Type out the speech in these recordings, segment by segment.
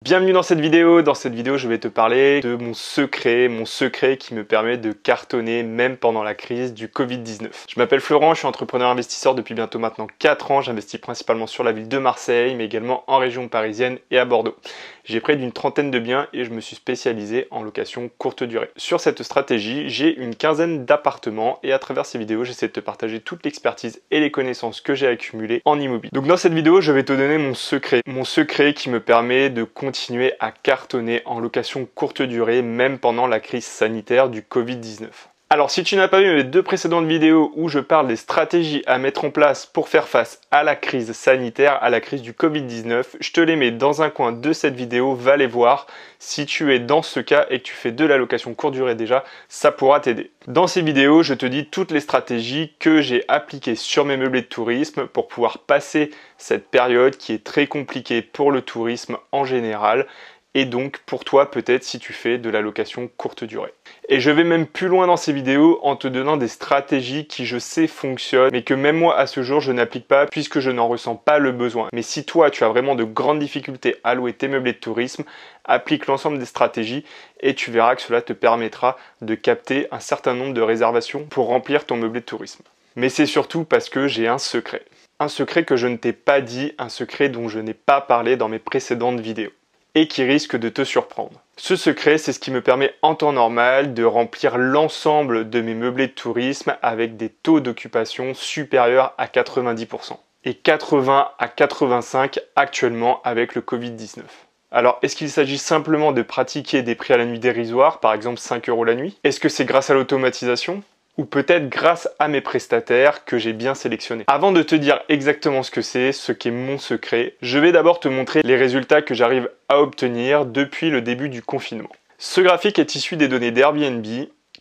Bienvenue dans cette vidéo. Dans cette vidéo, je vais te parler de mon secret qui me permet de cartonner même pendant la crise du Covid-19. Je m'appelle Florent, je suis entrepreneur investisseur depuis bientôt maintenant 4 ans. J'investis principalement sur la ville de Marseille, mais également en région parisienne et à Bordeaux. J'ai près d'une trentaine de biens et je me suis spécialisé en location courte durée. Sur cette stratégie, j'ai une quinzaine d'appartements et à travers ces vidéos, j'essaie de te partager toute l'expertise et les connaissances que j'ai accumulées en immobilier. Donc dans cette vidéo, je vais te donner mon secret qui me permet de continuer à cartonner en location courte durée même pendant la crise sanitaire du Covid-19. Alors si tu n'as pas vu mes deux précédentes vidéos où je parle des stratégies à mettre en place pour faire face à la crise sanitaire, à la crise du Covid-19, je te les mets dans un coin de cette vidéo, va les voir. Si tu es dans ce cas et que tu fais de la location courte durée déjà, ça pourra t'aider. Dans ces vidéos, je te dis toutes les stratégies que j'ai appliquées sur mes meublés de tourisme pour pouvoir passer cette période qui est très compliquée pour le tourisme en général. Et donc pour toi peut-être si tu fais de la location courte durée. Et je vais même plus loin dans ces vidéos en te donnant des stratégies qui je sais fonctionnent mais que même moi à ce jour je n'applique pas puisque je n'en ressens pas le besoin. Mais si toi tu as vraiment de grandes difficultés à louer tes meublés de tourisme, applique l'ensemble des stratégies et tu verras que cela te permettra de capter un certain nombre de réservations pour remplir ton meublé de tourisme. Mais c'est surtout parce que j'ai un secret. Un secret que je ne t'ai pas dit, un secret dont je n'ai pas parlé dans mes précédentes vidéos. Et qui risque de te surprendre. Ce secret, c'est ce qui me permet en temps normal de remplir l'ensemble de mes meublés de tourisme avec des taux d'occupation supérieurs à 90% et 80 à 85 actuellement avec le Covid-19. Alors, est-ce qu'il s'agit simplement de pratiquer des prix à la nuit dérisoires, par exemple 5 € la nuit? Est-ce que c'est grâce à l'automatisation? Ou peut-être grâce à mes prestataires que j'ai bien sélectionnés. Avant de te dire exactement ce qu'est mon secret, je vais d'abord te montrer les résultats que j'arrive à obtenir depuis le début du confinement. Ce graphique est issu des données d'Airbnb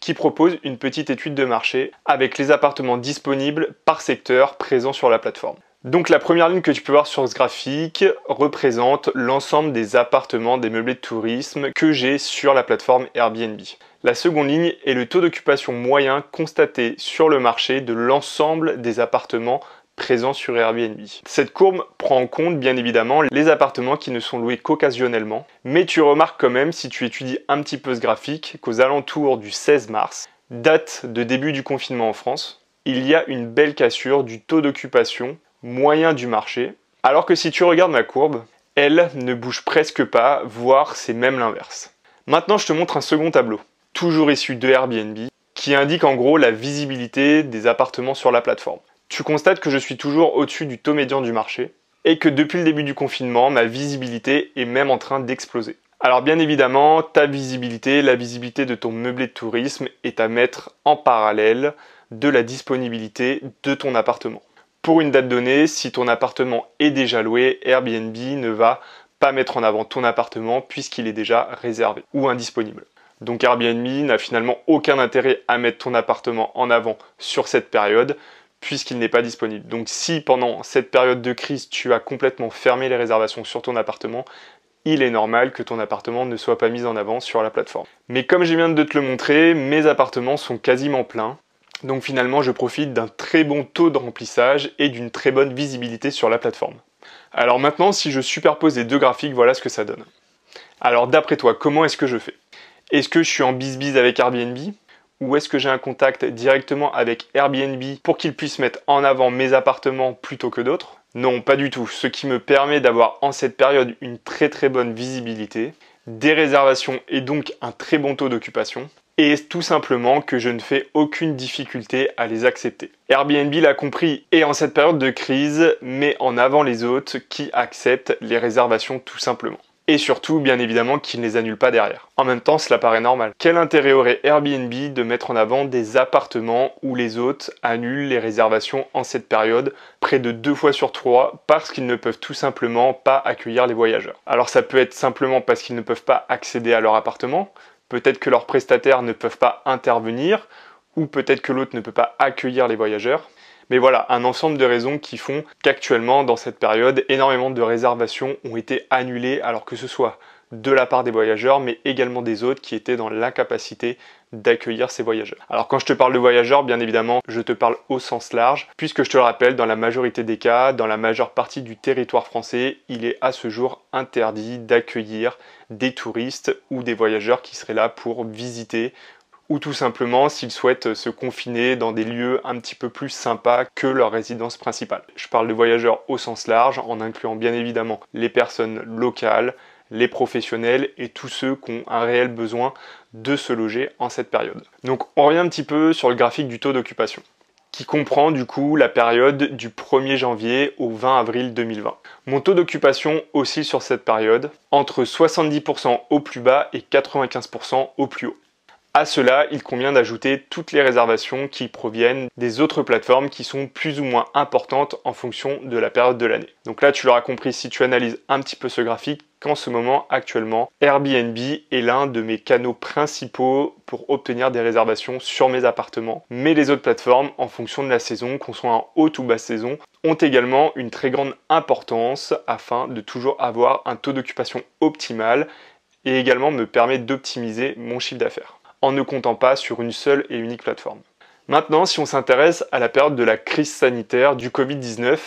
qui propose une petite étude de marché avec les appartements disponibles par secteur présents sur la plateforme. Donc la première ligne que tu peux voir sur ce graphique représente l'ensemble des appartements, des meublés de tourisme que j'ai sur la plateforme Airbnb. La seconde ligne est le taux d'occupation moyen constaté sur le marché de l'ensemble des appartements présents sur Airbnb. Cette courbe prend en compte bien évidemment les appartements qui ne sont loués qu'occasionnellement, mais tu remarques quand même si tu étudies un petit peu ce graphique qu'aux alentours du 16 mars, date de début du confinement en France, il y a une belle cassure du taux d'occupation moyen du marché, alors que si tu regardes ma courbe, elle ne bouge presque pas, voire c'est même l'inverse. Maintenant je te montre un second tableau, toujours issu de Airbnb, qui indique en gros la visibilité des appartements sur la plateforme. Tu constates que je suis toujours au-dessus du taux médian du marché, et que depuis le début du confinement, ma visibilité est même en train d'exploser. Alors bien évidemment, ta visibilité, la visibilité de ton meublé de tourisme est à mettre en parallèle de la disponibilité de ton appartement. Pour une date donnée, si ton appartement est déjà loué, Airbnb ne va pas mettre en avant ton appartement puisqu'il est déjà réservé ou indisponible. Donc Airbnb n'a finalement aucun intérêt à mettre ton appartement en avant sur cette période puisqu'il n'est pas disponible. Donc si pendant cette période de crise, tu as complètement fermé les réservations sur ton appartement, il est normal que ton appartement ne soit pas mis en avant sur la plateforme. Mais comme je viens de te le montrer, mes appartements sont quasiment pleins. Donc finalement, je profite d'un très bon taux de remplissage et d'une très bonne visibilité sur la plateforme. Alors maintenant, si je superpose les deux graphiques, voilà ce que ça donne. Alors d'après toi, comment est-ce que je fais? Est-ce que je suis en bis-bis avec Airbnb? Ou est-ce que j'ai un contact directement avec Airbnb pour qu'ils puissent mettre en avant mes appartements plutôt que d'autres? Non, pas du tout. Ce qui me permet d'avoir en cette période une très bonne visibilité, des réservations et donc un très bon taux d'occupation. Et tout simplement que je ne fais aucune difficulté à les accepter. Airbnb l'a compris et en cette période de crise met en avant les hôtes qui acceptent les réservations tout simplement. Et surtout, bien évidemment, qu'ils ne les annulent pas derrière. En même temps, cela paraît normal. Quel intérêt aurait Airbnb de mettre en avant des appartements où les hôtes annulent les réservations en cette période près de 2 fois sur 3 parce qu'ils ne peuvent tout simplement pas accueillir les voyageurs? Alors ça peut être simplement parce qu'ils ne peuvent pas accéder à leur appartement, peut-être que leurs prestataires ne peuvent pas intervenir, ou peut-être que l'hôte ne peut pas accueillir les voyageurs. Mais voilà, un ensemble de raisons qui font qu'actuellement, dans cette période, énormément de réservations ont été annulées, alors que ce soit de la part des voyageurs, mais également des autres qui étaient dans l'incapacité d'accueillir ces voyageurs. Alors quand je te parle de voyageurs, bien évidemment, je te parle au sens large, puisque je te le rappelle, dans la majorité des cas, dans la majeure partie du territoire français, il est à ce jour interdit d'accueillir des touristes ou des voyageurs qui seraient là pour visiter ou tout simplement s'ils souhaitent se confiner dans des lieux un petit peu plus sympas que leur résidence principale. Je parle de voyageurs au sens large, en incluant bien évidemment les personnes locales, les professionnels et tous ceux qui ont un réel besoin de se loger en cette période. Donc on revient un petit peu sur le graphique du taux d'occupation, qui comprend du coup la période du 1er janvier au 20 avril 2020. Mon taux d'occupation oscille sur cette période entre 70% au plus bas et 95% au plus haut. À cela, il convient d'ajouter toutes les réservations qui proviennent des autres plateformes qui sont plus ou moins importantes en fonction de la période de l'année. Donc là, tu l'auras compris si tu analyses un petit peu ce graphique, qu'en ce moment, actuellement, Airbnb est l'un de mes canaux principaux pour obtenir des réservations sur mes appartements. Mais les autres plateformes, en fonction de la saison, qu'on soit en haute ou basse saison, ont également une très grande importance afin de toujours avoir un taux d'occupation optimal et également me permet d'optimiser mon chiffre d'affaires, en ne comptant pas sur une seule et unique plateforme. Maintenant, si on s'intéresse à la période de la crise sanitaire du Covid-19,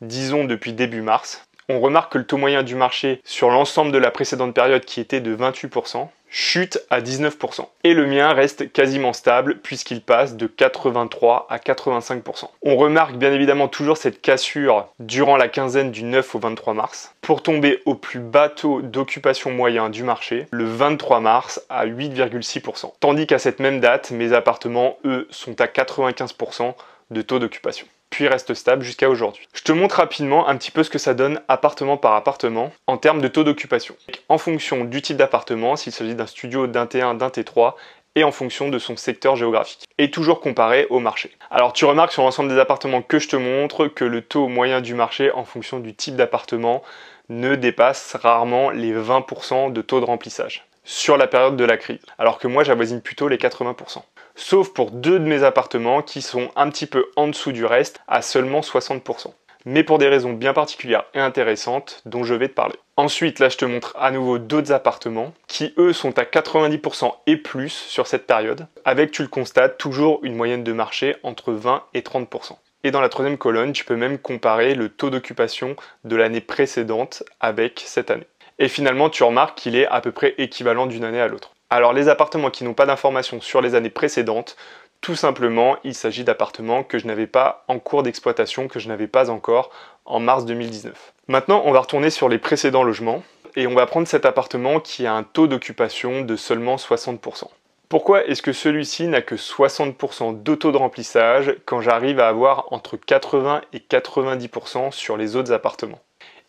disons depuis début mars, on remarque que le taux moyen du marché sur l'ensemble de la précédente période qui était de 28%, chute à 19%. Et le mien reste quasiment stable puisqu'il passe de 83 à 85%. On remarque bien évidemment toujours cette cassure durant la quinzaine du 9 au 23 mars pour tomber au plus bas taux d'occupation moyen du marché le 23 mars à 8,6%. Tandis qu'à cette même date, mes appartements, eux, sont à 95% de taux d'occupation, puis reste stable jusqu'à aujourd'hui. Je te montre rapidement un petit peu ce que ça donne appartement par appartement en termes de taux d'occupation. En fonction du type d'appartement, s'il s'agit d'un studio, d'un T1, d'un T3, et en fonction de son secteur géographique. Et toujours comparé au marché. Alors tu remarques sur l'ensemble des appartements que je te montre que le taux moyen du marché en fonction du type d'appartement ne dépasse rarement les 20% de taux de remplissage sur la période de la crise. Alors que moi j'avoisine plutôt les 80%. Sauf pour deux de mes appartements qui sont un petit peu en dessous du reste, à seulement 60%. Mais pour des raisons bien particulières et intéressantes dont je vais te parler. Ensuite, là je te montre à nouveau d'autres appartements qui eux sont à 90% et plus sur cette période, avec tu le constates toujours une moyenne de marché entre 20 et 30%. Et dans la troisième colonne, tu peux même comparer le taux d'occupation de l'année précédente avec cette année. Et finalement, tu remarques qu'il est à peu près équivalent d'une année à l'autre. Alors les appartements qui n'ont pas d'informations sur les années précédentes, tout simplement, il s'agit d'appartements que je n'avais pas en cours d'exploitation, que je n'avais pas encore en mars 2019. Maintenant, on va retourner sur les précédents logements et on va prendre cet appartement qui a un taux d'occupation de seulement 60%. Pourquoi est-ce que celui-ci n'a que 60% de taux de remplissage quand j'arrive à avoir entre 80 et 90% sur les autres appartements ?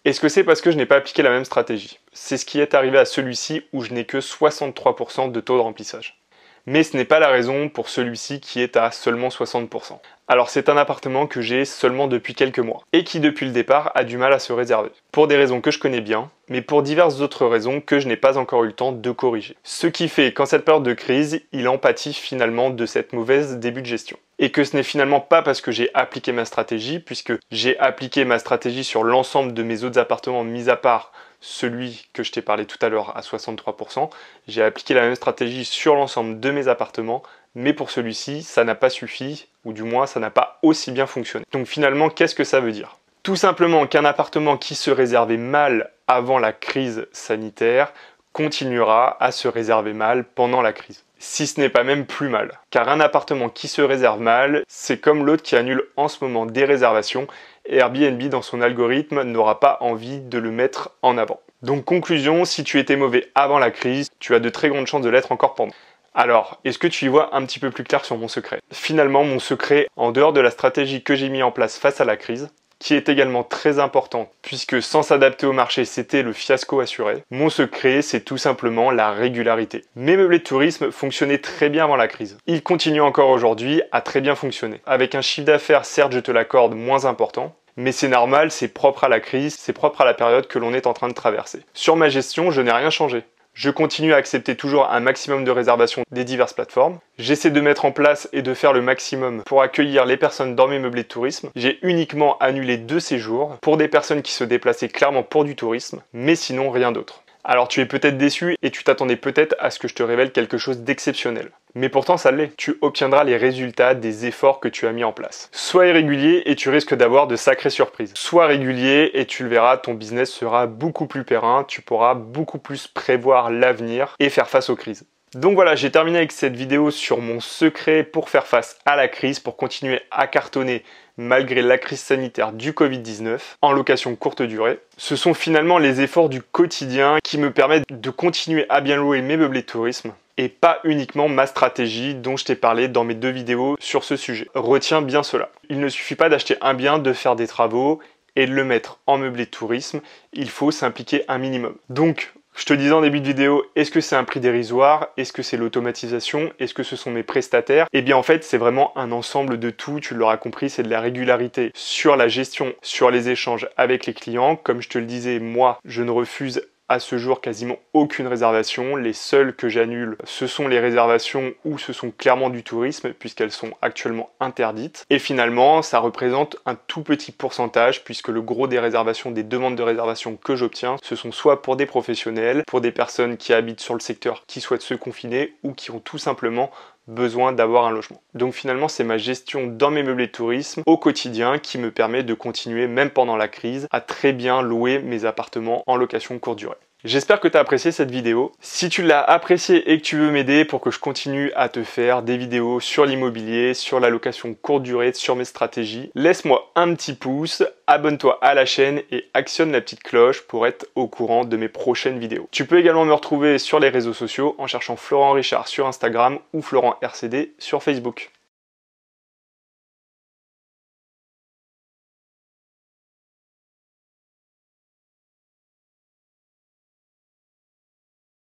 Est-ce que c'est parce que je n'ai pas appliqué la même stratégie? C'est ce qui est arrivé à celui-ci où je n'ai que 63% de taux de remplissage. Mais ce n'est pas la raison pour celui-ci qui est à seulement 60%. Alors c'est un appartement que j'ai seulement depuis quelques mois et qui depuis le départ a du mal à se réserver. Pour des raisons que je connais bien, mais pour diverses autres raisons que je n'ai pas encore eu le temps de corriger. Ce qui fait qu'en cette période de crise, il en pâtit finalement de cette mauvaise début de gestion. Et que ce n'est finalement pas parce que j'ai appliqué ma stratégie, puisque j'ai appliqué ma stratégie sur l'ensemble de mes autres appartements, mis à part celui que je t'ai parlé tout à l'heure à 63%, j'ai appliqué la même stratégie sur l'ensemble de mes appartements, mais pour celui-ci, ça n'a pas suffi, ou du moins ça n'a pas aussi bien fonctionné. Donc finalement, qu'est-ce que ça veut dire ? Tout simplement qu'un appartement qui se réservait mal avant la crise sanitaire continuera à se réserver mal pendant la crise. Si ce n'est pas même plus mal. Car un appartement qui se réserve mal, c'est comme l'autre qui annule en ce moment des réservations et Airbnb dans son algorithme n'aura pas envie de le mettre en avant. Donc conclusion, si tu étais mauvais avant la crise, tu as de très grandes chances de l'être encore pendant. Alors, est-ce que tu y vois un petit peu plus clair sur mon secret? Finalement, mon secret, en dehors de la stratégie que j'ai mis en place face à la crise, qui est également très important, puisque sans s'adapter au marché, c'était le fiasco assuré. Mon secret, c'est tout simplement la régularité. Mes meublés de tourisme fonctionnaient très bien avant la crise. Ils continuent encore aujourd'hui à très bien fonctionner. Avec un chiffre d'affaires, certes, je te l'accorde, moins important, mais c'est normal, c'est propre à la crise, c'est propre à la période que l'on est en train de traverser. Sur ma gestion, je n'ai rien changé. Je continue à accepter toujours un maximum de réservations des diverses plateformes. J'essaie de mettre en place et de faire le maximum pour accueillir les personnes dans mes meublés de tourisme. J'ai uniquement annulé 2 séjours pour des personnes qui se déplaçaient clairement pour du tourisme, mais sinon rien d'autre. Alors tu es peut-être déçu et tu t'attendais peut-être à ce que je te révèle quelque chose d'exceptionnel. Mais pourtant ça l'est, tu obtiendras les résultats des efforts que tu as mis en place. Sois irrégulier et tu risques d'avoir de sacrées surprises. Sois régulier et tu le verras, ton business sera beaucoup plus périn, tu pourras beaucoup plus prévoir l'avenir et faire face aux crises. Donc voilà, j'ai terminé avec cette vidéo sur mon secret pour faire face à la crise, pour continuer à cartonner malgré la crise sanitaire du Covid-19 en location courte durée. Ce sont finalement les efforts du quotidien qui me permettent de continuer à bien louer mes meublés de tourisme et pas uniquement ma stratégie dont je t'ai parlé dans mes 2 vidéos sur ce sujet. Retiens bien cela. Il ne suffit pas d'acheter un bien, de faire des travaux et de le mettre en meublé de tourisme, il faut s'impliquer un minimum. Donc, je te disais en début de vidéo, est-ce que c'est un prix dérisoire? Est-ce que c'est l'automatisation? Est-ce que ce sont mes prestataires? Eh bien en fait, c'est vraiment un ensemble de tout, tu l'auras compris, c'est de la régularité sur la gestion, sur les échanges avec les clients. Comme je te le disais, moi, je ne refuse à ce jour quasiment aucune réservation. Les seules que j'annule, ce sont les réservations où ce sont clairement du tourisme puisqu'elles sont actuellement interdites. Et finalement, ça représente un tout petit pourcentage puisque le gros des réservations, des demandes de réservation que j'obtiens, ce sont soit pour des professionnels, pour des personnes qui habitent sur le secteur qui souhaitent se confiner ou qui ont tout simplement besoin d'avoir un logement. Donc finalement, c'est ma gestion dans mes meublés de tourisme au quotidien qui me permet de continuer, même pendant la crise, à très bien louer mes appartements en location courte durée. J'espère que tu as apprécié cette vidéo. Si tu l'as appréciée et que tu veux m'aider pour que je continue à te faire des vidéos sur l'immobilier, sur la location courte durée, sur mes stratégies, laisse-moi un petit pouce, abonne-toi à la chaîne et actionne la petite cloche pour être au courant de mes prochaines vidéos. Tu peux également me retrouver sur les réseaux sociaux en cherchant Florent Richard sur Instagram ou Florent RCD sur Facebook.